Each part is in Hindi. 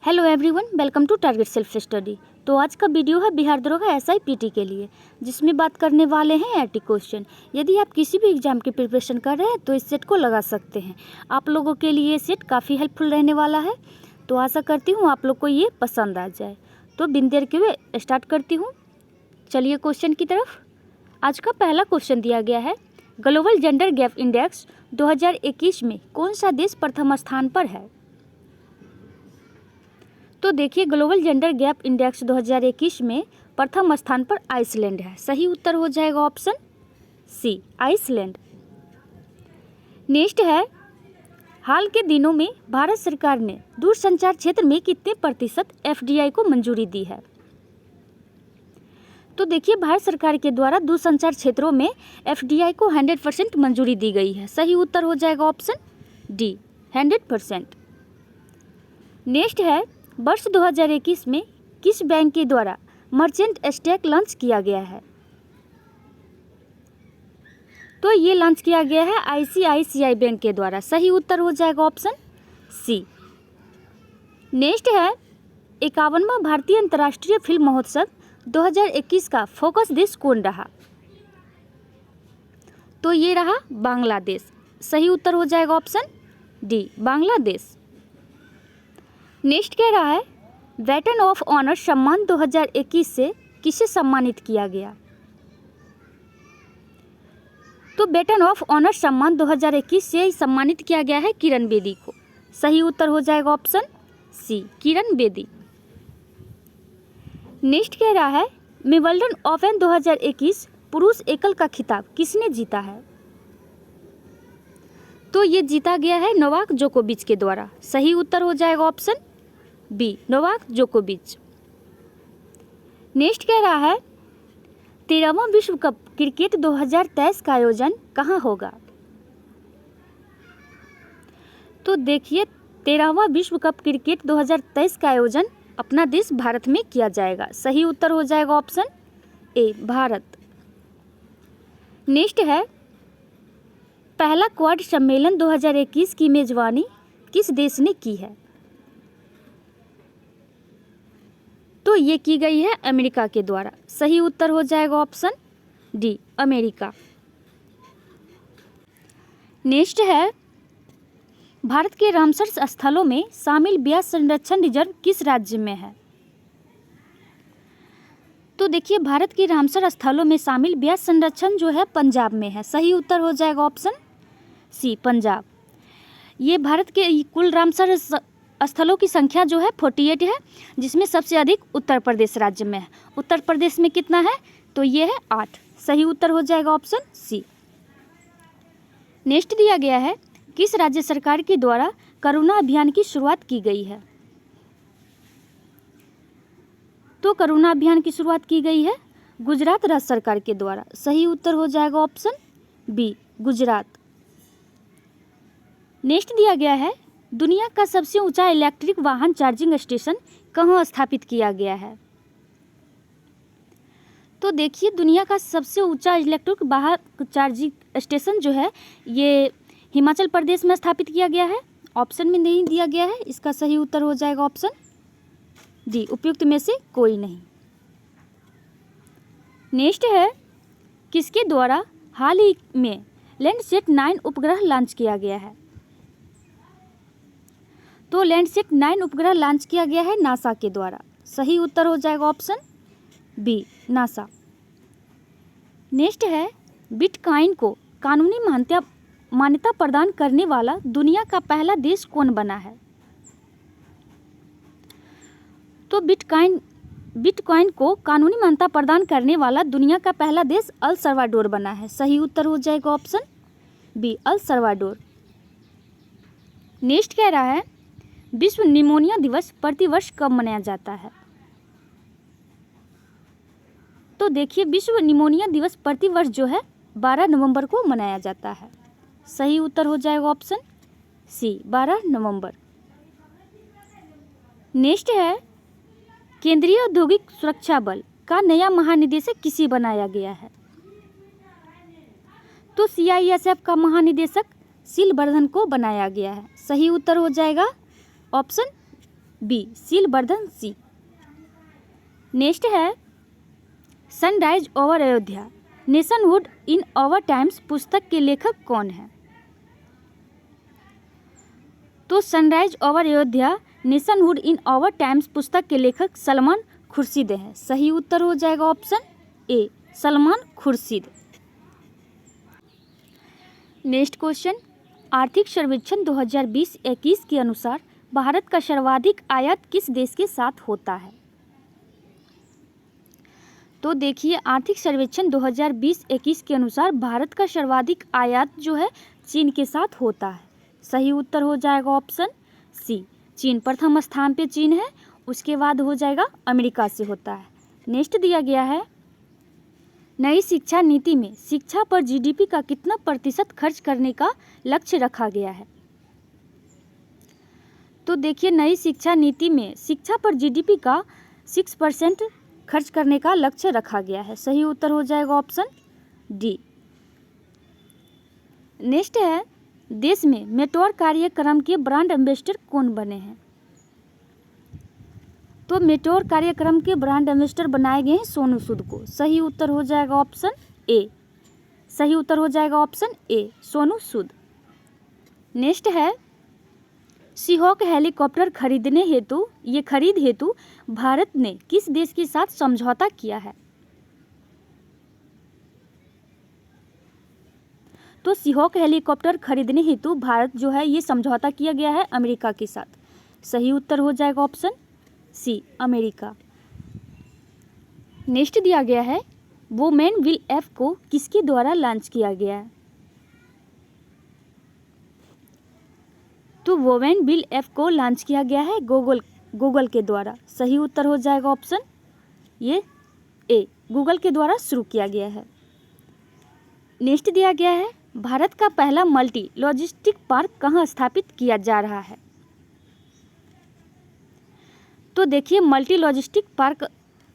Hello everyone, welcome to Target self study. तो आज का वीडियो है बिहार दरोगा SIPT के लिए, जिसमें बात करने वाले हैं एटी क्वेश्चन। यदि आप किसी भी एग्जाम की प्रिपरेशन कर रहे हैं तो इस सेट को लगा सकते हैं। आप लोगों के लिए ये सेट काफ़ी हेल्पफुल रहने वाला है। तो आशा करती हूँ आप लोग को ये पसंद आ जाए। तो बिन देर के हुए स्टार्ट करती हूँ। चलिए क्वेश्चन की तरफ। आज का पहला क्वेश्चन दिया गया है, ग्लोबल जेंडर गैप इंडेक्स 2021 में कौन सा देश प्रथम स्थान पर है? तो देखिए, ग्लोबल जेंडर गैप इंडेक्स 2021 में प्रथम स्थान पर आइसलैंड है। सही उत्तर हो जाएगा ऑप्शन सी, आइसलैंड। नेक्स्ट है, हाल के दिनों में भारत सरकार ने दूरसंचार क्षेत्र में कितने प्रतिशत FDI को मंजूरी दी है? तो देखिए, भारत सरकार के द्वारा दूरसंचार क्षेत्रों में FDI को 100% मंजूरी दी गई है। सही उत्तर हो जाएगा ऑप्शन डी, 100%। नेक्स्ट है, वर्ष 2021 में किस बैंक के द्वारा मर्चेंट स्टैक लॉन्च किया गया है? तो ये लॉन्च किया गया है ICICI बैंक के द्वारा। सही उत्तर हो जाएगा ऑप्शन सी। नेक्स्ट है, 51वां भारतीय अंतर्राष्ट्रीय फिल्म महोत्सव 2021 का फोकस देश कौन रहा? तो ये रहा बांग्लादेश। सही उत्तर हो जाएगा ऑप्शन डी, बांग्लादेश। नेक्स्ट कह रहा है, बैटन ऑफ ऑनर सम्मान 2021 से किसे सम्मानित किया गया? तो बैटन ऑफ ऑनर सम्मान 2021 से सम्मानित किया गया है किरण बेदी को। सही उत्तर हो जाएगा ऑप्शन सी, किरण बेदी। नेक्स्ट कह रहा है, विंबलडन ओपन 2021 पुरुष एकल का खिताब किसने जीता है? तो ये जीता गया है नोवाक जोकोविच के द्वारा। सही उत्तर हो जाएगा ऑप्शन बी, नोवाक जोकोविच। नेक्स्ट कह रहा है, 13वां विश्व कप क्रिकेट 2023 का आयोजन कहाँ होगा? तो देखिए, 13वां विश्व कप क्रिकेट 2023 का आयोजन अपना देश भारत में किया जाएगा। सही उत्तर हो जाएगा ऑप्शन ए, भारत। नेक्स्ट है, पहला क्वाड सम्मेलन 2021 की मेजबानी किस देश ने की है? तो ये की गई है अमेरिका के द्वारा। सही उत्तर हो जाएगा ऑप्शन डी, अमेरिका। नेक्स्ट है, भारत के रामसर स्थलों में शामिल ब्यास संरक्षण रिजर्व किस राज्य में है? तो देखिए, भारत के रामसर स्थलों में शामिल ब्यास संरक्षण जो है पंजाब में है। सही उत्तर हो जाएगा ऑप्शन सी, पंजाब। ये भारत के कुल रामसर स्थलों की संख्या जो है 48 है, जिसमें सबसे अधिक उत्तर प्रदेश राज्य में है। उत्तर प्रदेश में कितना है? तो ये है 8। सही उत्तर हो जाएगा ऑप्शन सी। नेक्स्ट दिया गया है, किस राज्य सरकार के द्वारा करुणा अभियान की शुरुआत की गई है? तो करुणा अभियान की शुरुआत की गई है गुजरात राज्य सरकार के द्वारा। सही उत्तर हो जाएगा ऑप्शन बी, गुजरात। नेक्स्ट दिया गया है, दुनिया का सबसे ऊंचा इलेक्ट्रिक वाहन चार्जिंग स्टेशन कहाँ स्थापित किया गया है? तो देखिए, दुनिया का सबसे ऊंचा इलेक्ट्रिक वाहन चार्जिंग स्टेशन जो है ये हिमाचल प्रदेश में स्थापित किया गया है। ऑप्शन में नहीं दिया गया है। इसका सही उत्तर हो जाएगा ऑप्शन डी, उपयुक्त में से कोई नहीं। नेक्स्ट है, किसके द्वारा हाल ही में लैंडसैट 9 उपग्रह लॉन्च किया गया है? तो लैंडसैट 9 उपग्रह लॉन्च किया गया है नासा के द्वारा। सही उत्तर हो जाएगा ऑप्शन बी, नासा। नेक्स्ट है, बिटकॉइन को कानूनी मान्यता प्रदान करने वाला दुनिया का पहला देश कौन बना है? तो बिटकॉइन को कानूनी मान्यता प्रदान करने वाला दुनिया का पहला देश अल सल्वाडोर बना है। सही उत्तर हो जाएगा option B, El Salvador. Next कह रहा है, विश्व निमोनिया दिवस प्रतिवर्ष कब मनाया जाता है? तो देखिए, विश्व निमोनिया दिवस प्रतिवर्ष जो है 12 नवंबर को मनाया जाता है। सही उत्तर हो जाएगा ऑप्शन सी, 12 नवंबर। नेक्स्ट है, केंद्रीय औद्योगिक सुरक्षा बल का नया महानिदेशक किसे बनाया गया है? तो CISF का महानिदेशक शीलवर्धन को बनाया गया है। सही उत्तर हो जाएगा ऑप्शन बी सीलवर्धन सी। नेक्स्ट है sunrise over Ayodhya nationhood in our times पुस्तक के लेखक कौन है? तो sunrise over Ayodhya nationhood in our times पुस्तक के लेखक सलमान खुर्शीद हैं। सही उत्तर हो जाएगा option A Salman Khurshid. Next question, आर्थिक सर्वेक्षण 2020-21 के अनुसार भारत का सर्वाधिक आयात किस देश के साथ होता है? तो देखिए आर्थिक सर्वेक्षण 2020-21 के अनुसार भारत का सर्वाधिक आयात जो है चीन के साथ होता है। सही उत्तर हो जाएगा ऑप्शन सी चीन। प्रथम स्थान पे चीन है, उसके बाद हो जाएगा अमेरिका से होता है। नेक्स्ट दिया गया है नई शिक्षा नीति में शिक्षा पर जीडीपी का कितना प्रतिशत खर्च करने का लक्ष्य रखा गया है? तो देखिए नई शिक्षा नीति में शिक्षा पर जीडीपी का 6% खर्च करने का लक्ष्य रखा गया है। सही उत्तर हो जाएगा ऑप्शन डी। नेक्स्ट है देश में मेटोर कार्यक्रम के ब्रांड एम्बेसडर कौन बने हैं? तो मेटोर कार्यक्रम के ब्रांड एम्बेसडर बनाए गए हैं सोनू सूद को। सही उत्तर हो जाएगा ऑप्शन ए। सही उत्तर हो जाएगा option A Sonu Sood. Next है सीहॉक हेलीकॉप्टर खरीदने हेतु खरीद हेतु भारत ने किस देश के साथ समझौता किया है? तो सीहॉक हेलीकॉप्टर खरीदने हेतु भारत जो है ये समझौता किया गया है अमेरिका के साथ। सही उत्तर हो जाएगा ऑप्शन सी अमेरिका। नेक्स्ट दिया गया है वुमेन विल ऐप को किसके द्वारा लॉन्च किया गया है? तो वुमेन विल ऐप को लॉन्च किया गया है गूगल के द्वारा। सही उत्तर हो जाएगा ऑप्शन ये ए गूगल के द्वारा शुरू किया गया है। नेक्स्ट दिया गया है भारत का पहला मल्टी लॉजिस्टिक पार्क कहाँ स्थापित किया जा रहा है? तो देखिए मल्टी लॉजिस्टिक पार्क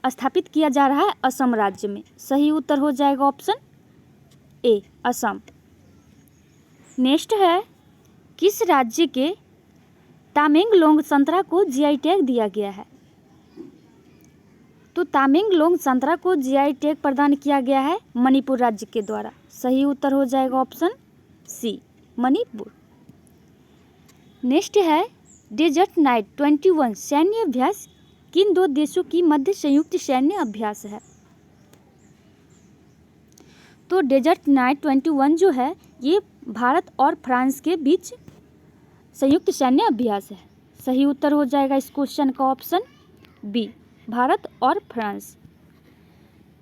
स्थापित किया जा रहा है असम राज्य में। सही उत्तर हो जाएगा ऑप्शन ए असम। नेक्स्ट है किस राज्य के तामेंगलोंग संतरा को जीआई टैग दिया गया है? तो तामेंगलोंग संतरा को जीआई टैग प्रदान किया गया है मणिपुर राज्य के द्वारा। सही उत्तर हो जाएगा ऑप्शन सी मणिपुर। नेक्स्ट है डेजर्ट नाइट 21 सैन्य अभ्यास किन दो देशों की मध्य संयुक्त सैन्य अभ्यास है? तो डेजर्ट नाइट 21 जो है ये भारत और फ्रांस के बीच संयुक्त सैन्य अभ्यास है। सही उत्तर हो जाएगा इस क्वेश्चन का ऑप्शन बी भारत और फ्रांस।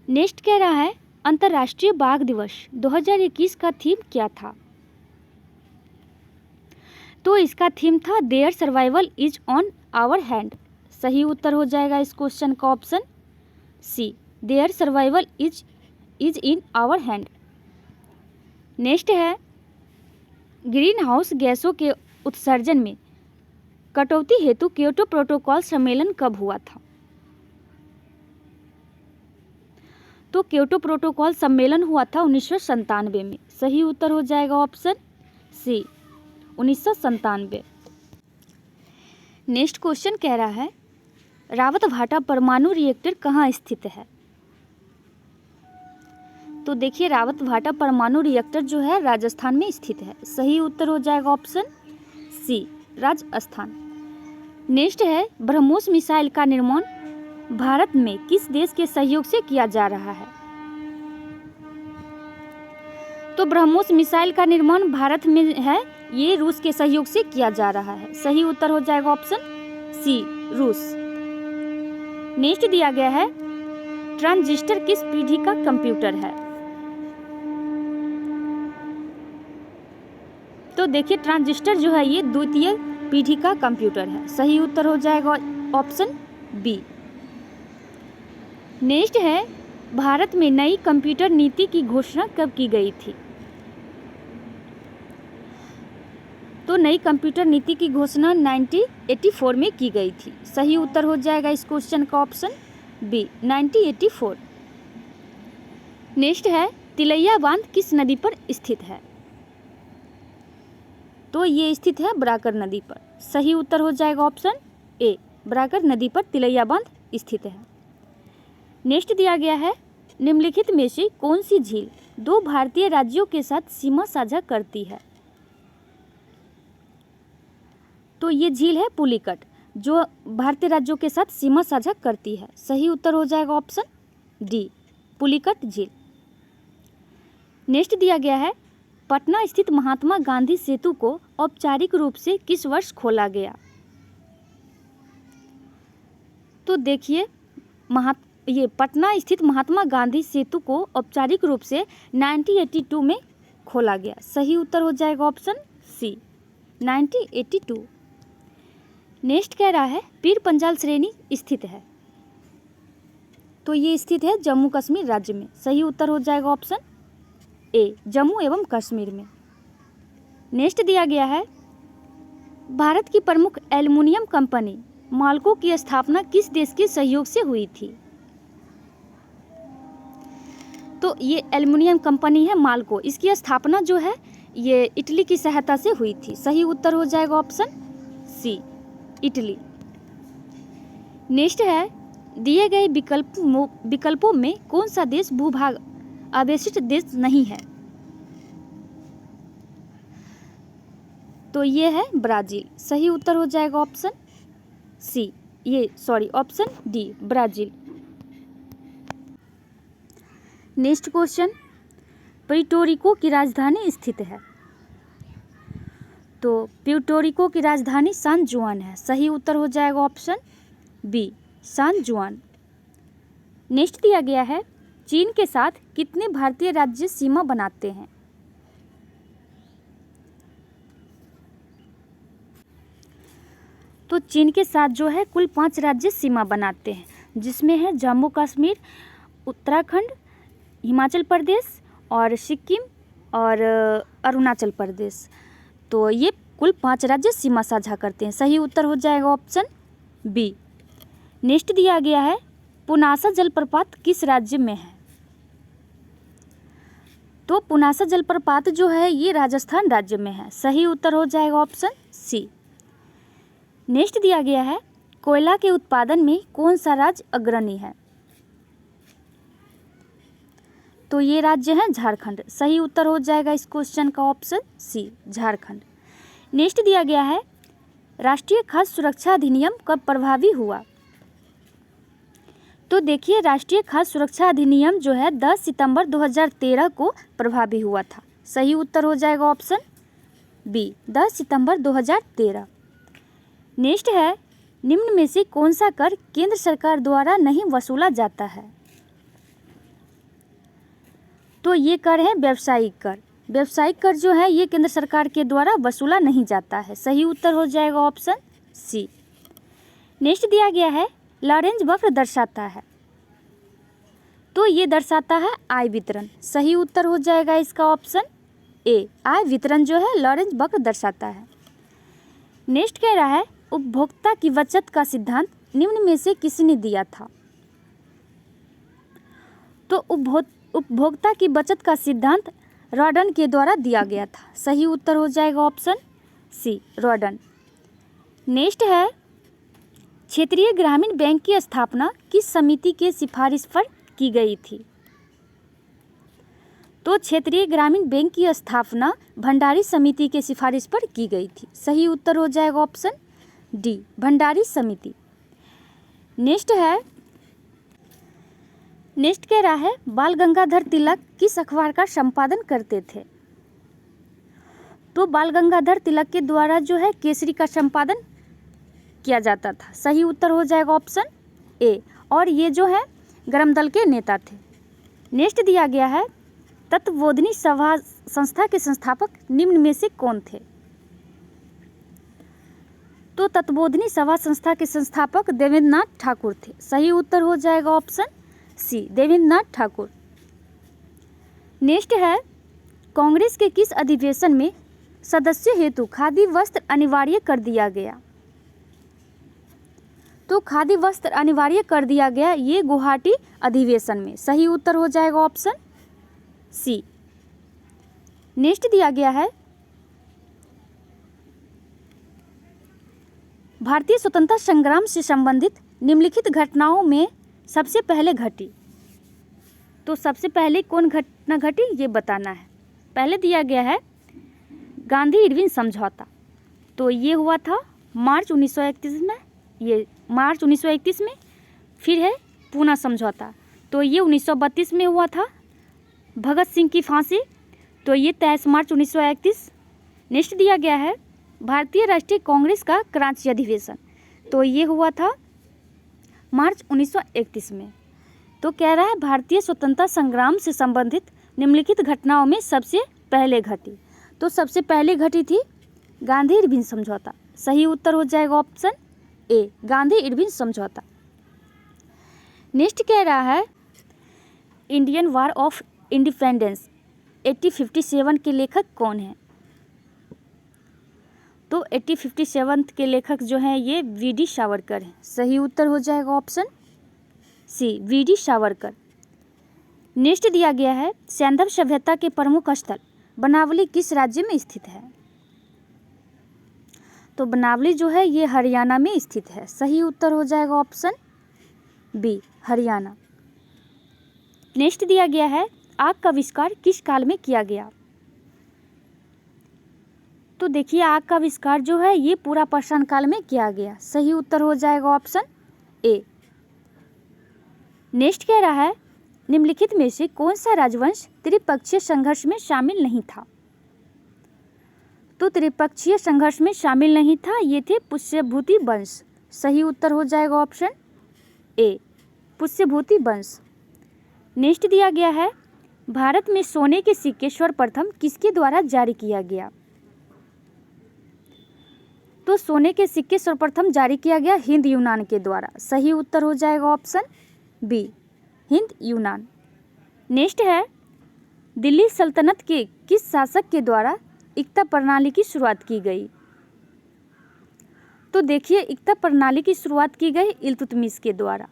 नेक्स्ट कह रहा है अंतर्राष्ट्रीय बाघ दिवस 2021 का थीम क्या था? तो इसका थीम था their survival is on our hand. सही उत्तर हो जाएगा इस क्वेश्चन का option C their survival is in our hand. Next है ग्रीन हाउस गैसों के उत्सर्जन में कटौती हेतु क्योटो प्रोटोकॉल सम्मेलन कब हुआ था? तो क्योटो प्रोटोकॉल सम्मेलन हुआ था 1997 में। सही उत्तर हो जाएगा ऑप्शन सी 1997। नेक्स्ट क्वेश्चन कह रहा है रावतभाटा परमाणु रिएक्टर कहाँ स्थित है? तो देखिए रावतभाटा परमाणु रिएक्टर जो है राजस्थान में स्थित है। सही उत्तर हो जाएगा ऑप्शन सी राजस्थान। नेक्स्ट है ब्रह्मोस मिसाइल का निर्माण भारत में किस देश के सहयोग से किया जा रहा है? तो ब्रह्मोस मिसाइल का निर्माण भारत में है, ये रूस के सहयोग से किया जा रहा है। सही उत्तर हो जाएगा ऑप्शन सी रूस। नेक्स्ट दिया गया है ट्रांजिस्टर किस पीढ़ी का कंप्यूटर है? तो देखिए ट्रांजिस्टर जो है ये द्वितीय पीढ़ी का कंप्यूटर है। सही उत्तर हो जाएगा ऑप्शन बी। नेक्स्ट है भारत में नई कंप्यूटर नीति की घोषणा कब की गई थी? तो नई कंप्यूटर नीति की घोषणा 1984 में की गई थी। सही उत्तर हो जाएगा इस क्वेश्चन का ऑप्शन बी 1984। नेक्स्ट है तिलैया बांध किस नदी पर स्थित है? तो ये स्थित है बराकर नदी पर। सही उत्तर हो जाएगा ऑप्शन ए बराकर नदी पर तिलैया बांध स्थित है। नेक्स्ट दिया गया है, निम्नलिखित में से कौन सी झील दो भारतीय राज्यों के साथ सीमा साझा करती है? तो ये झील है पुलिकट, जो भारतीय राज्यों के साथ सीमा साझा करती है। सही उत्तर हो जाएगा ऑप्शन डी, पुलिकट झील। नेक्स्ट दिया गया है, पटना स्थित महात्मा गांधी सेतु को औपचारिक रूप से किस वर्ष खोला गया? तो देखिए, ये पटना स्थित महात्मा गांधी सेतु को औपचारिक रूप से 1982 में खोला गया। सही उत्तर हो जाएगा ऑप्शन सी, 1982। नेक्स्ट कह रहा है, पीर पंजाल श्रेणी स्थित है। तो ये स्थित है जम्मू कश्मीर राज्य में। सही उत्तर हो जाएगा ऑप्शन ए, जम्मू एवं कश्मीर में। नेक्स्ट दिया गया है, भारत की प्रमुख एल्युमिनियम कंपनी माल्को की स्थापना किस देश के सहयोग से हुई थी? तो ये एल्युमिनियम कंपनी है माल्को, इसकी स्थापना जो है ये इटली की सहायता से हुई थी। सही उत्तर हो जाएगा ऑप्शन सी, इटली। नेक्स्ट है, दिए गए विकल्पों में कौन सा देश भूभाग अवशिष्ट देश नहीं है? तो ये है ब्राजील। सही उत्तर हो जाएगा option C, option D, Brazil. Next question, Puerto Rico की राजधानी स्थित है। तो प्यूर्टोरिको की राजधानी सान जुआन है। सही उत्तर हो जाएगा ऑप्शन बी, सान जुआन। नेक्स्ट दिया गया है, चीन के साथ कितने भारतीय राज्य सीमा बनाते हैं? तो चीन के साथ जो है कुल 5 राज्य सीमा बनाते हैं, जिसमें है जम्मू कश्मीर, उत्तराखंड, हिमाचल प्रदेश और सिक्किम और अरुणाचल प्रदेश। तो ये कुल 5 राज्य सीमा साझा करते हैं। सही उत्तर हो जाएगा ऑप्शन बी। नेक्स्ट दिया गया है, पुनासा जलप्रपात किस राज्य में है? तो पुनासा जलप्रपात जो है ये राजस्थान राज्य में है। सही उत्तर हो जाएगा ऑप्शन सी। नेक्स्ट दिया गया है, कोयला के उत्पादन में कौन सा राज्य अग्रणी है? तो ये राज्य है झारखंड। सही उत्तर हो जाएगा इस क्वेश्चन का ऑप्शन सी, झारखंड। नेक्स्ट दिया गया है, राष्ट्रीय खाद्य सुरक्षा अधिनियम कब प्रभावी हुआ? तो देखिए, राष्ट्रीय खाद्य सुरक्षा अधिनियम जो है 10 सितंबर 2013 को प्रभावी हुआ था। सही उत्तर हो जाएगा ऑप्शन बी, 10 सितंबर 2013। नेक्स्ट है, निम्न में से कौन सा कर केंद्र सरकार द्वारा नहीं वसूला जाता है? तो ये कर है व्यावसायिक कर। व्यावसायिक कर जो है ये केंद्र सरकार के द्वारा वसूला नहीं जाता है। सही उत्तर हो जाएगा ऑप्शन सी। नेक्स्ट दिया गया है, लॉरेंज वक्र दर्शाता है। तो ये दर्शाता है आय वितरण। सही उत्तर हो जाएगा इसका ऑप्शन ए, आय वितरण जो है लॉरेंज वक्र दर्शाता है। नेक्स्ट कह रहा है, उपभोक्ता की बचत का सिद्धांत निम्न में से किसने दिया था? तो उपभोक्ता की बचत का सिद्धांत रॉडन के द्वारा दिया गया था। सही उत्तर हो जाएगा ऑप्शन सी, रॉडन। नेक्स्ट है, क्षेत्रीय ग्रामीण बैंक की स्थापना किस समिति के सिफारिश पर की गई थी? तो क्षेत्रीय ग्रामीण बैंक की स्थापना भंडारी समिति के सिफारिश पर की गई थी। सही उत्तर हो जाएगा ऑप्शन डी, भंडारी समिति। नेक्स्ट कह रहा है, बाल गंगाधर तिलक किस अखबार का संपादन करते थे? तो बाल गंगाधर तिलक के द्वारा जो है केसरी का संपादन किया जाता था। सही उत्तर हो जाएगा ऑप्शन ए, और ये जो है गर्म दल के नेता थे। नेक्स्ट दिया गया है, तत्वबोधिनी सभा संस्था के संस्थापक निम्न में से कौन थे? तो तत्वबोधिनी सभा संस्था के संस्थापक देवेंद्र नाथ ठाकुर थे। सही उत्तर हो जाएगा ऑप्शन सी, देवेंद्र नाथ ठाकुर। नेक्स्ट है, कांग्रेस के किस अधिवेशन में सदस्यों हेतु खादी वस्त्र अनिवार्य कर दिया गया? तो खादी वस्त्र अनिवार्य कर दिया गया ये गुवाहाटी अधिवेशन में। सही उत्तर हो जाएगा ऑप्शन सी। नेक्स्ट दिया गया है, भारतीय स्वतंत्रता संग्राम से संबंधित निम्नलिखित घटनाओं में सबसे पहले घटी। तो सबसे पहले कौन घटना घटी ये बताना है। पहले दिया गया है गांधी इरविन समझौता, तो ये हुआ था मार्च 1931 में, ये मार्च 1931 में। फिर है पूना समझौता, तो ये 1932 में हुआ था। भगत सिंह की फांसी, तो ये 23 मार्च 1931। नेक्स्ट दिया गया है भारतीय राष्ट्रीय कांग्रेस का क्रांति अधिवेशन, तो ये हुआ था मार्च 1931 में। तो कह रहा है भारतीय स्वतंत्रता संग्राम से संबंधित निम्नलिखित घटनाओं में सबसे पहले घटी। तो सबसे पहले घटी थी गांधी इरविन समझौता। सही उत्तर हो जाएगा ऑप्शन ए, गांधी इरविन समझौता। नेक्स्ट कह रहा है इंडियन वॉर ऑफ इंडिपेंडेंस 1857 के लेखक कौन है। तो 1857 के लेखक जो हैं ये वी.डी. सावरकर हैं। सही उत्तर हो जाएगा option C, V D. Savarkar. Next दिया गया है सैंधव सभ्यता के प्रमुख स्थल बनावली किस राज्य में स्थित है। तो बनावली जो है ये हरियाणा में स्थित है। सही उत्तर हो जाएगा ऑप्शन बी, हरियाणा। नेक्स्ट दिया गया है आग का आविष्कार किस काल में किया गया। तो देखिए आग का आविष्कार जो है ये पूरा पाषाण काल में किया गया। सही उत्तर हो जाएगा ऑप्शन ए। नेक्स्ट कह रहा है निम्नलिखित में से कौन सा राजवंश त्रिपक्षीय संघर्ष में शामिल नहीं था। तो त्रिपक्षीय संघर्ष में शामिल नहीं था, ये थे पुष्यभूति वंश। सही उत्तर हो जाएगा ऑप्शन ए, पुष्यभूति वंश। नेक्स्ट दिया गया है भारत में सोने के सिक्के सर्वप्रथम किसके द्वारा जारी किया गया। तो सोने के सिक्के सर्वप्रथम जारी किया गया हिंद यूनान के द्वारा। सही उत्तर हो जाएगा ऑप्शन बी, हिंद यूनान। नेक्स्ट है दिल्ली सल्तनत के किस शासक के द्वारा इक्ता प्रणाली की शुरुआत की गई। तो देखिए इक्ता प्रणाली की शुरुआत की गई इल्तुतमिश के द्वारा।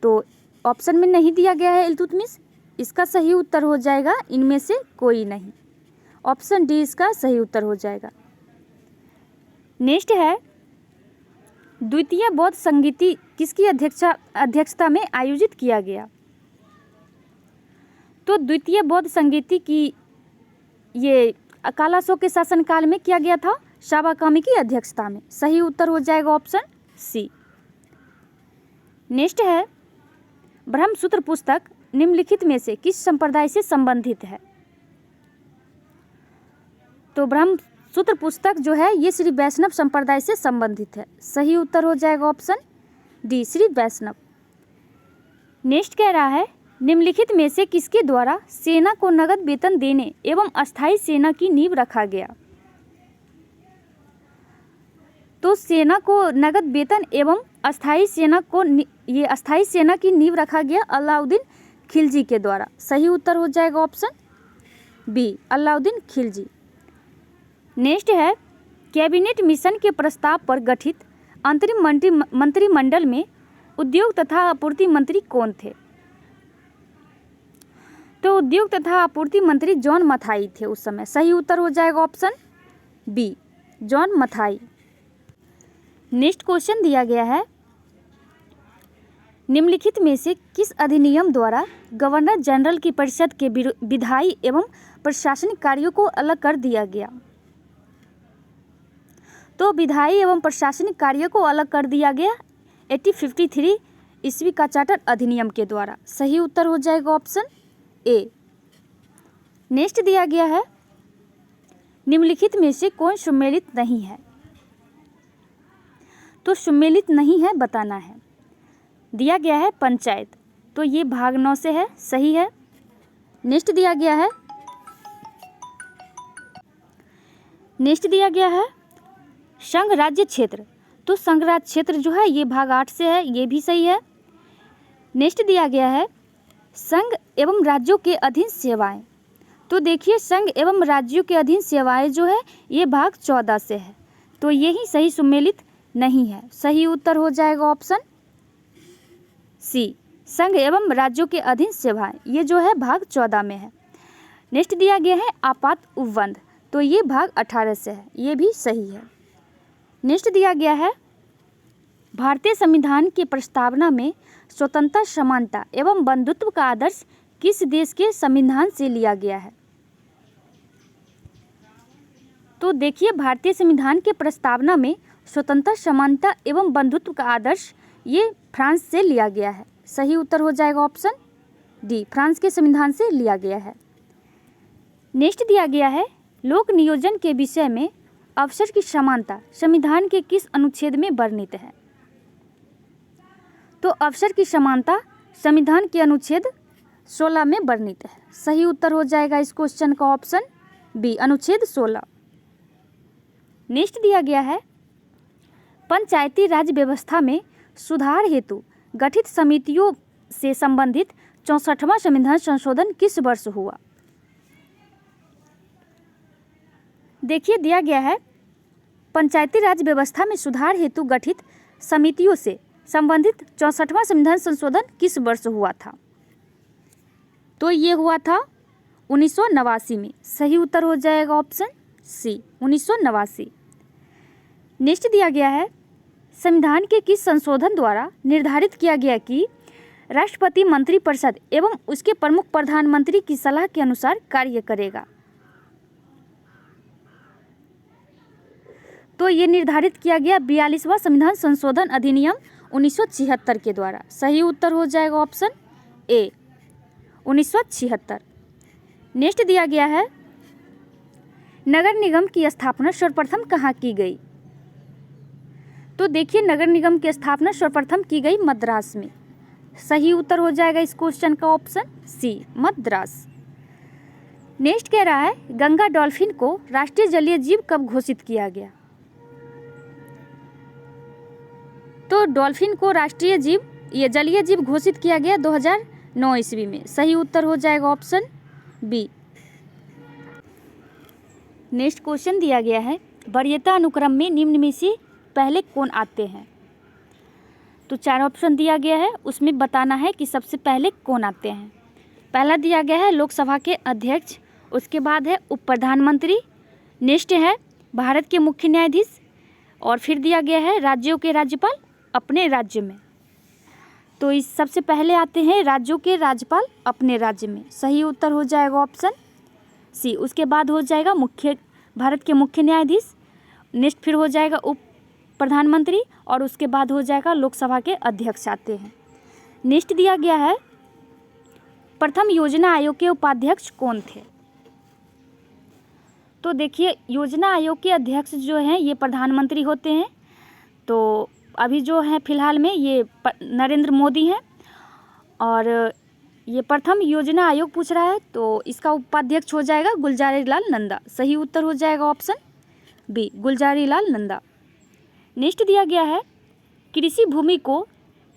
तो ऑप्शन में नहीं दिया गया है इल्तुतमिश, इसका सही उत्तर हो जाएगा इनमें से कोई नहीं। ऑप्शन डी इसका सही उत्तर हो जाएगा। नेक्स्ट है द्वितीय बौद्ध संगीति किसकी अध्यक्षता में आयोजित किया गया। तो द्वितीय बौद्ध संगीति की ये अकाल अशोक के शासनकाल में किया गया था, साबा कामी की अध्यक्षता में। सही उत्तर हो जाएगा ऑप्शन सी। नेक्स्ट है ब्रह्मसूत्र पुस्तक निम्नलिखित में से किस संप्रदाय से संबंधित है। तो ब्रह्मसूत्र पुस्तक जो है ये श्री वैष्णव संप्रदाय से संबंधित है। सही उत्तर हो जाएगा ऑप्शन डी, श्री वैष्णव। नेक्स्ट कह रहा है निम्नलिखित में से किसके द्वारा सेना को नगद वेतन देने एवं अस्थायी सेना की नींव रखा गया। तो सेना को नगद वेतन एवं अस्थायी सेना की नींव रखा गया अलाउद्दीन खिलजी के द्वारा। सही उत्तर हो जाएगा option B, Alauddin Khilji. Next है कैबिनेट मिशन के प्रस्ताव पर गठित अंतरिम मंत्रिमंडल में उद्योग तथा आपूर्ति मंत्री कौन थे। तो उद्योग तथा आपूर्ति मंत्री जॉन मथाई थे उस समय। सही उत्तर हो जाएगा option B, John Mathai. Next question दिया गया है निम्नलिखित में से किस अधिनियम द्वारा गवर्नर जनरल की परिषद के विधायी एवं प्रशासनिक कार्यों को अलग कर दिया गया। तो विधायी एवं प्रशासनिक कार्यों को अलग कर दिया गया 1853 ईस्वी का चार्टर अधिनियम के द्वारा। सही उत्तर हो जाएगा ऑप्शन ए। नेक्स्ट दिया गया है निम्नलिखित में से कौन सम्मिलित नहीं है। तो सम्मिलित नहीं है बताना है। दिया गया है पंचायत, तो ये भाग 9 से है, सही है। नेक्स्ट दिया गया है संघ राज्य क्षेत्र, तो संघ राज्य क्षेत्र जो है ये भाग 8 से है, ये भी सही है। नेक्स्ट दिया गया है संघ एवं राज्यों के अधीन सेवाएं, तो देखिए संघ एवं राज्यों के अधीन सेवाएं जो है ये भाग 14 से है, तो यही सही सम्मिलित नहीं है। सही उत्तर हो जाएगा ऑप्शन सी, संघ एवं राज्यों के अधीन सेवाएं, ये जो है भाग 14 में है। नेक्स्ट दिया गया है आपात उपबंध, तो ये भाग 18 से है, ये भी सही है। नेक्स्ट दिया गया है भारतीय संविधान की प्रस्तावना में स्वतंत्रता, समानता एवं बंधुत्व का आदर्श किस देश के संविधान से लिया गया है? तो देखिए, भारतीय संविधान के प्रस्तावना में स्वतंत्रता, समानता एवं बंधुत्व का आदर्श ये फ्रांस से लिया गया है। सही उत्तर हो जाएगा ऑप्शन डी, फ्रांस के संविधान से लिया गया है। नेक्स्ट दिया गया है लोक नियोजन के विषय में अवसर की समानता संविधान के किस अनुच्छेद में वर्णित है? तो अवसर की समानता संविधान के अनुच्छेद 16 में वर्णित है। सही उत्तर हो जाएगा इस क्वेश्चन का ऑप्शन बी, अनुच्छेद 16। नेक्स्ट दिया गया है पंचायती राज व्यवस्था में सुधार हेतु गठित समितियों से संबंधित 64वां संविधान संशोधन किस वर्ष हुआ? देखिए, दिया गया है पंचायती राज व्यवस्था में सुधार हेतु गठित समितियों से संबंधित 64वां संविधान संशोधन किस वर्ष हुआ था? तो ये हुआ था 1989 में। सही उत्तर हो जाएगा ऑप्शन सी, 1989। नेक्स्ट दिया गया है संविधान के किस संशोधन द्वारा निर्धारित किया गया कि राष्ट्रपति मंत्रिपरिषद एवं उसके प्रमुख प्रधानमंत्री की सलाह के अनुसार कार्य करेगा? तो ये निर्धारित किया गया 42वां संविधान संशोधन अधिनियम 1976 के द्वारा। सही उत्तर हो जाएगा ऑप्शन ए, 1976। नेक्स्ट दिया गया है नगर निगम की स्थापना सर्वप्रथम कहाँ की गई? तो देखिए, नगर निगम की स्थापना सर्वप्रथम की गई मद्रास में। सही उत्तर हो जाएगा इस क्वेश्चन का ऑप्शन सी, मद्रास। नेक्स्ट कह रहा है गंगा डॉल्फिन को राष्ट्रीय जलीय जीव कब घोषित किया गया? तो डॉल्फिन को राष्ट्रीय जीव, ये जलीय जीव घोषित किया गया 2009 ईस्वी में। सही उत्तर हो जाएगा ऑप्शन बी। नेक्स्ट क्वेश्चन दिया गया है वरीयता अनुक्रम में निम्न में से पहले कौन आते हैं? तो 4 ऑप्शन दिया गया है, उसमें बताना है कि सबसे पहले कौन आते हैं। पहला दिया गया है लोकसभा के अध्यक्ष, उसके बाद है उप प्रधानमंत्री, नेक्स्ट है भारत के मुख्य न्यायाधीश, और फिर दिया गया है राज्यों के राज्यपाल अपने राज्य में। तो इस सबसे पहले आते हैं राज्यों के राज्यपाल अपने राज्य में। सही उत्तर हो जाएगा ऑप्शन सी। उसके बाद हो जाएगा भारत के मुख्य न्यायाधीश, नेक्स्ट फिर हो जाएगा उप प्रधानमंत्री, और उसके बाद हो जाएगा लोकसभा के अध्यक्ष आते हैं। नेक्स्ट दिया गया है प्रथम योजना आयोग के उपाध्यक्ष कौन थे? तो देखिए, योजना आयोग के अध्यक्ष जो हैं ये प्रधानमंत्री होते हैं। तो अभी जो है फिलहाल में ये नरेंद्र मोदी हैं, और ये प्रथम योजना आयोग पूछ रहा है, तो इसका उपाध्यक्ष हो जाएगा गुलजारी लाल नंदा। सही उत्तर हो जाएगा option B, Gulzari Lal Nanda. Next दिया गया है कृषि भूमि को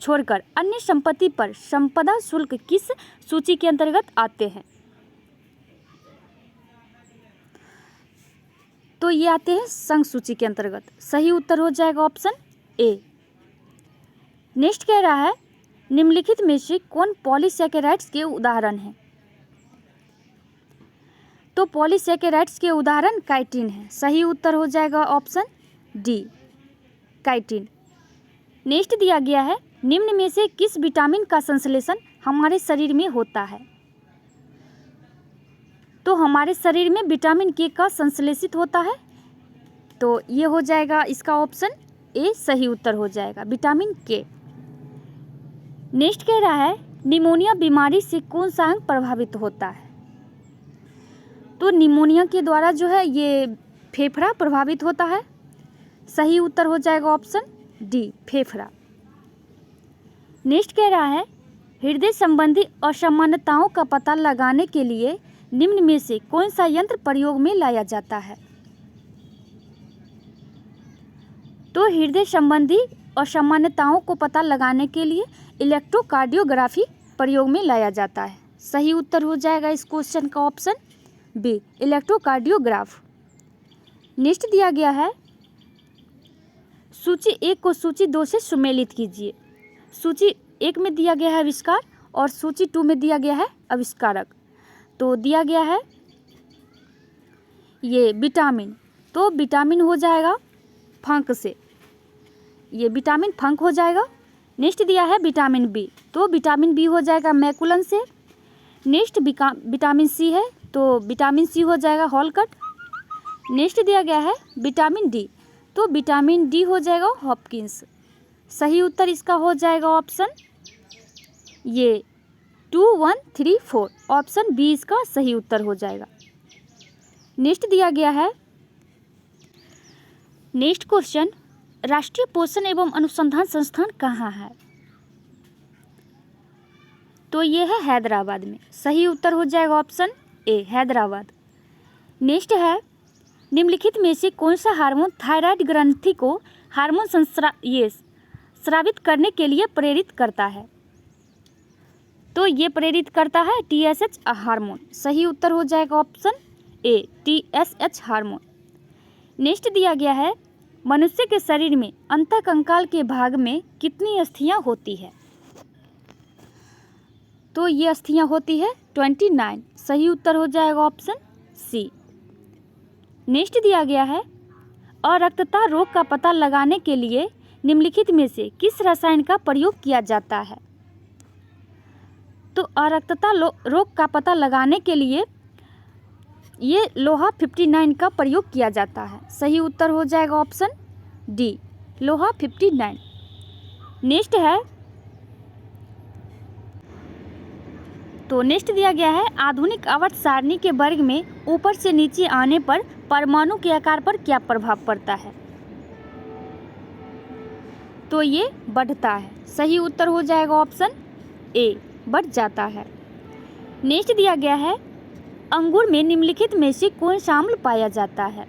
छोड़कर अन्य संपत्ति पर संपदा शुल्क किस सूची के अंतर्गत आते हैं? तो ये आते हैं संघ सूची के अंतर्गत। सही उत्तर हो जाएगा ऑप्शन ए। नेक्स्ट कह रहा है निम्नलिखित में से कौन पॉलीसैकेराइड्स के उदाहरण हैं? तो पॉलीसैकेराइड्स के उदाहरण काइटिन है। सही उत्तर हो जाएगा ऑप्शन डी, काइटिन। नेक्स्ट दिया गया है निम्न में से किस विटामिन का संश्लेषण हमारे शरीर में होता है? तो हमारे शरीर में विटामिन के का संश्लेषित होता है, तो ये हो जाएगा इसका ऑप्शन ए। सही उत्तर हो जाएगा विटामिन के। नेक्स्ट कह रहा है निमोनिया बीमारी से कौन सा अंग प्रभावित होता है? तो निमोनिया के द्वारा जो है ये फेफड़ा प्रभावित होता है। सही उत्तर हो जाएगा ऑप्शन डी, फेफड़ा। नेक्स्ट कह रहा है हृदय संबंधी असामान्यताओं का पता लगाने के लिए निम्न में से कौन सा यंत्र प्रयोग में लाया जाता है? तो हृदय संबंधी असामान्यताओं को पता लगाने के लिए इलेक्ट्रोकार्डियोग्राफी प्रयोग में लाया जाता है। सही उत्तर हो जाएगा इस क्वेश्चन का ऑप्शन बी, इलेक्ट्रोकार्डियोग्राफ। नेक्स्ट दिया गया है सूची 1 को सूची 2 से सुमेलित कीजिए। सूची 1 में दिया गया है आविष्कार और सूची 2 में दिया गया है आविष्कारक। तो दिया गया है ये विटामिन, तो विटामिन हो जाएगा फंक से, ये विटामिन फंक हो जाएगा। नेक्स्ट दिया है विटामिन बी, तो विटामिन बी हो जाएगा मैकुलन से। नेक्स्ट विटामिन सी है, तो विटामिन सी हो जाएगा हॉलकट। नेक्स्ट दिया गया है विटामिन डी, तो विटामिन डी हो जाएगा हॉपकिंस। सही उत्तर इसका हो जाएगा ऑप्शन ये 2, 1, 3, 4, ऑप्शन बी इसका सही उत्तर हो जाएगा। नेक्स्ट दिया गया है, नेक्स्ट क्वेश्चन, राष्ट्रीय पोषण एवं अनुसंधान संस्थान कहाँ है? तो ये है हैदराबाद में। सही उत्तर हो जाएगा ऑप्शन ए हैदराबाद। नेक्स्ट है, निम्नलिखित में से कौन सा हार्मोन थायराइड ग्रंथि को हार्मोन स्रावित करने के लिए प्रेरित करता है? तो ये प्रेरित करता है TSH हार्मोन। सही उत्तर हो जाएगा option A TSH hormone. Next दिया गया है, मनुष्य के शरीर में अंतःकंकाल के भाग में कितनी अस्थियां होती है? तो ये अस्थियां होती है 29। सही उत्तर हो जाएगा ऑप्शन सी। नेक्स्ट दिया गया है, अरक्तता रोग का पता लगाने के लिए निम्नलिखित में से किस रसायन का प्रयोग किया जाता है? तो अरक्तता रोग का पता लगाने के लिए ये लोहा 59 का प्रयोग किया जाता है। सही उत्तर हो जाएगा ऑप्शन डी लोहा 59। नेक्स्ट है, तो नेक्स्ट दिया गया है, आधुनिक आवर्त सारणी के वर्ग में ऊपर से नीचे आने पर परमाणु के आकार पर क्या प्रभाव पड़ता है? तो ये बढ़ता है। सही उत्तर हो जाएगा ऑप्शन ए बढ़ जाता है। नेक्स्ट दिया गया है, अंगूर में निम्नलिखित में से कौन सा अम्ल पाया जाता है?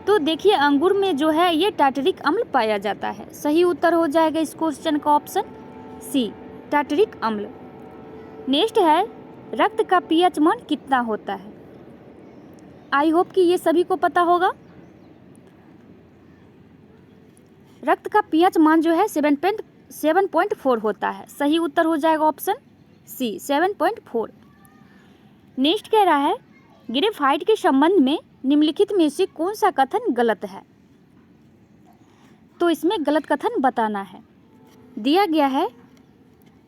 तो देखिए अंगूर में जो है ये टार्टरिक अम्ल पाया जाता है। सही उत्तर हो जाएगा इस क्वेश्चन का ऑप्शन सी टार्टरिक अम्ल। नेक्स्ट है, रक्त का पीएच मान कितना होता है? आई होप कि ये सभी को पता होगा। रक्त का पीएच मान जो है 7.4 होता है। सही उत्तर हो जाएगा ऑप्शन सी 7.4। नेक्स्ट कह रहा है, ग्रेफाइट के संबंध में निम्नलिखित में से कौन सा कथन गलत है? तो इसमें गलत कथन बताना है। दिया गया है,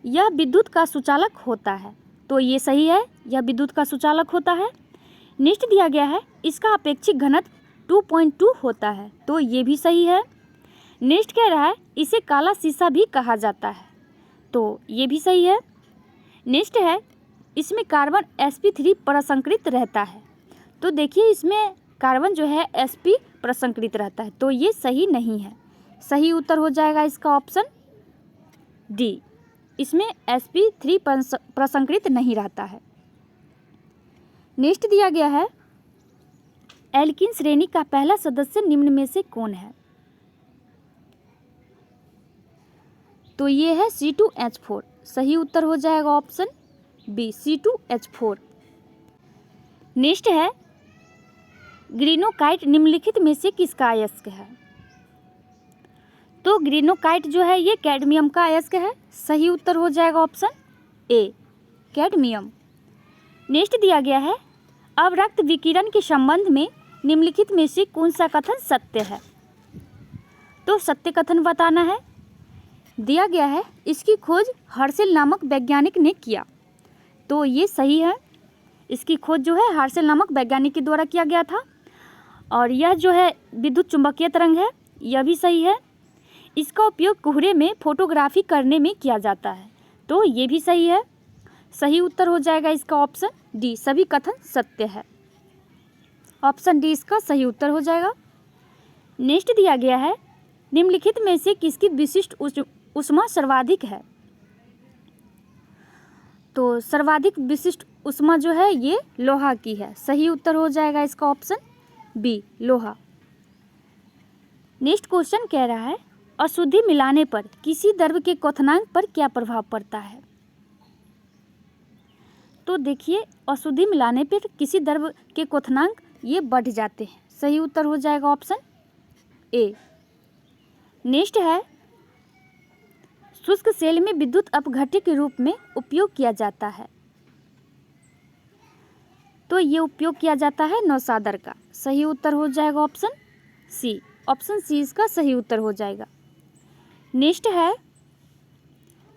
यह विद्युत का सुचालक होता है। तो ये सही है, यह विद्युत का सुचालक होता है। नेक्स्ट दिया गया है, इसका अपेक्षिक घनत्व 2.2 होता है। तो ये भी सही है। नेक्स्ट कह रहा है, इसे काला शीशा भी कहा जाता है। तो ये भी सही है। नेक्स्ट है, इसमें कार्बन sp3 प्रसंकृत रहता है। तो देखिए इसमें कार्बन जो है sp प्रसंकृत रहता है। तो ये सही नहीं है। सही उत्तर हो जाएगा इसका ऑप्शन डी, इसमें sp3 प्रसंकृत नहीं रहता है। नेक्स्ट दिया गया है, एल्कीन श्रेणी का पहला सदस्य निम्न में से कौन है? तो ये है C2H4। सही उत्तर हो जाएगा ऑप्शन बी C2H4। नेक्स्ट है, ग्रीनोकाइट निम्नलिखित में से किसका अयस्क है? तो ग्रीनोकाइट जो है ये कैडमियम का अयस्क है। सही उत्तर हो जाएगा ऑप्शन ए कैडमियम। नेक्स्ट दिया गया है, अब रक्त विकिरण के संबंध में निम्नलिखित में से कौन सा कथन सत्य है? तो सत्य कथन बताना है। दिया गया है, इसकी खोज हर्शेल नामक वैज्ञानिक ने किया। तो ये सही है, इसकी खोज जो है हर्शेल नामक वैज्ञानिक के द्वारा किया गया था। और यह जो है विद्युत चुंबकीय तरंग है, यह भी सही है। इसका उपयोग कोहरे में फोटोग्राफी करने में किया जाता है। तो ये भी सही है। सही उत्तर हो जाएगा इसका ऑप्शन डी, सभी कथन सत्य है। ऑप्शन डी इसका सही उत्तर हो जाएगा। नेक्स्ट दिया गया है, निम्नलिखित में से किसकी विशिष्ट ऊष्मा सर्वाधिक है? तो सर्वाधिक विशिष्ट ऊष्मा जो है ये लोहा की है। सही उत्तर हो जाएगा इसका ऑप्शन बी लोहा। नेक्स्ट क्वेश्चन कह रहा है, अशुद्धि मिलाने पर किसी द्रव्य के क्वथनांक पर क्या प्रभाव पड़ता है? तो देखिए अशुद्धि मिलाने पर किसी द्रव्य के क्वथनांक ये बढ़ जाते हैं। सही उत्तर हो जाएगा ऑप्शन ए। नेक्स्ट है, शुष्क सेल में विद्युत अपघट्य के रूप में उपयोग किया जाता है। तो ये उपयोग किया जाता है नौशादर का। सही उत्तर हो जाएगा ऑप्शन सी ऑप्शन सी इसका सही उत्तर हो जाएगा। नेक्स्ट है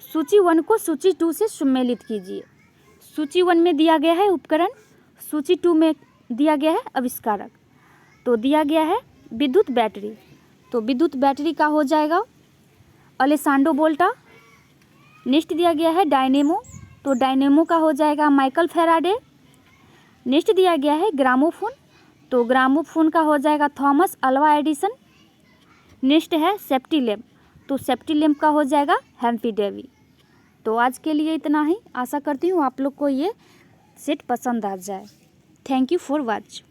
सूची 1 को सूची 2 से सम्मिलित कीजिए। सूची 1 में दिया गया है उपकरण, सूची 2 में दिया गया है आविष्कारक। तो दिया गया है विद्युत बैटरी, तो विद्युत बैटरी का हो जाएगा अलेसांड्रो वोल्टा। नेक्स्ट दिया गया है डायनेमो, तो डायनेमो का हो जाएगा माइकल फैराडे। नेक्स्ट दिया गया है ग्रामोफोन, तो ग्रामोफोन का हो जाएगा थॉमस अल्वा एडिसन। नेक्स्ट है सेफ्टी लैम्प, तो सेफ्टी लैम्प का हो जाएगा हेम्फ्री डेवी। तो आज के लिए इतना ही। आशा करती हूँ आप लोग को ये सेट पसंद आ जाए। Thank you for watch.